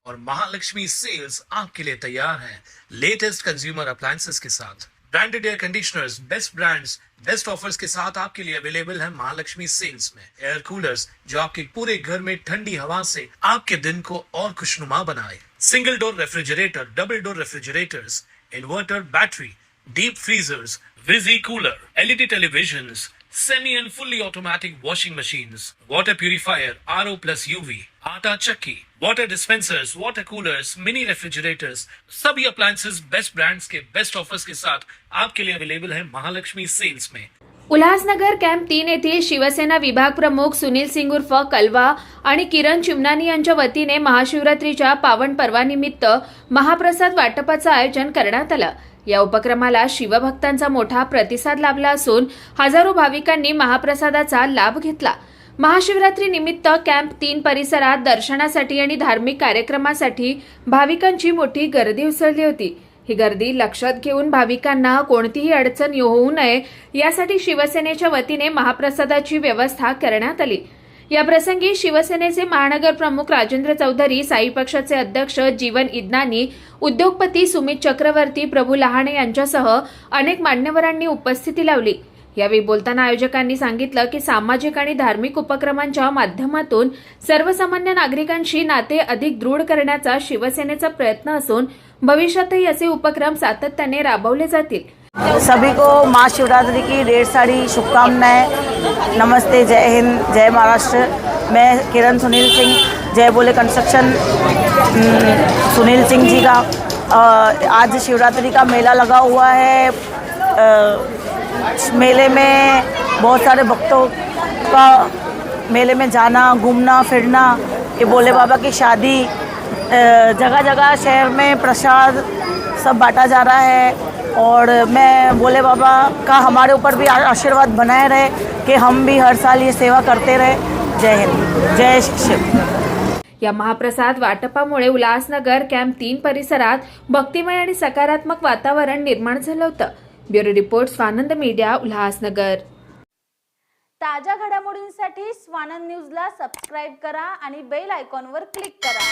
और महालक्ष्मी सेल्स आपके लिए तैयार है लेटेस्ट कंज्यूमर अप्लायंसेस के साथ। Branded air conditioners, best brands, best offers के साथ आपके लिए अवेलेबल है महालक्ष्मी सेल्स में। एयर कूलर्स जो आपके पूरे घर में ठंडी हवा से आपके दिन को और खुशनुमा बनाए। Single door refrigerator, double door refrigerators, inverter battery, deep freezers, विजी cooler, LED televisions, semi and fully automatic washing machines, water purifier, RO plus UV, आटा चक्की, water dispensers, water coolers, mini refrigerators, सभी appliances बेस्ट ब्रांड्स के best offers के साथ आपके लिए available है Mahalakshmi sales में। Ulhasnagar camp 3 येथील शिवसेना विभाग प्रमुख सुनील सिंग उर्फ कलवा आणि किरण चिमनानी यांच्या वतीने महाशिवरात्रीच्या पावन पर्वानिमित्त महाप्रसाद वाटपाचं आयोजन करण्यात आलं। या उपक्रमाला शिवभक्तांचा मोठा प्रतिसाद लाभला असून हजारो भाविकांनी महाप्रसादाचा लाभ घेतला। महाशिवरात्री निमित्त कॅम्प 3 परिसरात दर्शनासाठी आणि धार्मिक कार्यक्रमासाठी भाविकांची मोठी गर्दी उसळली होती। ही गर्दी लक्षात घेऊन भाविकांना कोणतीही अडचण होऊ नये यासाठी शिवसेनेच्या वतीने महाप्रसादाची व्यवस्था करण्यात आली। या प्रसंगी शिवसेनेचे महानगर प्रमुख राजेंद्र चौधरी, साई पक्षाचे अध्यक्ष जीवन इदनानी, उद्योगपती सुमित चक्रवर्ती, प्रभू लहाणे यांच्यासह अनेक मान्यवरांनी उपस्थिती लावली। यावेळी बोलताना आयोजकांनी सांगितलं की सामाजिक आणि धार्मिक उपक्रमांच्या माध्यमातून सर्वसामान्य नागरिकांशी नाते अधिक दृढ करण्याचा शिवसेनेचा प्रयत्न असून भविष्यातही असे उपक्रम सातत्याने राबवले जातील। सभी को महाशिवरात्रि की ढेर सारी शुभकामनाएं। नमस्ते, जय हिंद, जय महाराष्ट्र। मैं किरण सुनील सिंह, जय बोले कंस्ट्रक्शन सुनील सिंह जी का आज शिवरात्रि का मेला लगा हुआ है। मेले में बहुत सारे भक्तों का मेले में जाना, घूमना फिरना, ये भोले बाबा की शादी, जगह जगह शहर में प्रसाद सब बांटा जा रहा है। और मैं भोले बाबा का हमारे ऊपर भी आशीर्वाद बनाए रहे कि हम भी हर साल ये सेवा करते रहे। जय हिंद, जय शिव। या महाप्रसाद वाटपामुळे उल्हासनगर कॅम्प 3 परिसरात भक्तिमय आणि सकारात्मक वातावरण निर्माण झालं होतं। Bureau report, Swanand media, Ulhasnagar. ताज्या घडामोडींसाठी स्वानंद न्यूजला सबस्क्राइब करा आणि बेल आयकॉनवर क्लिक करा।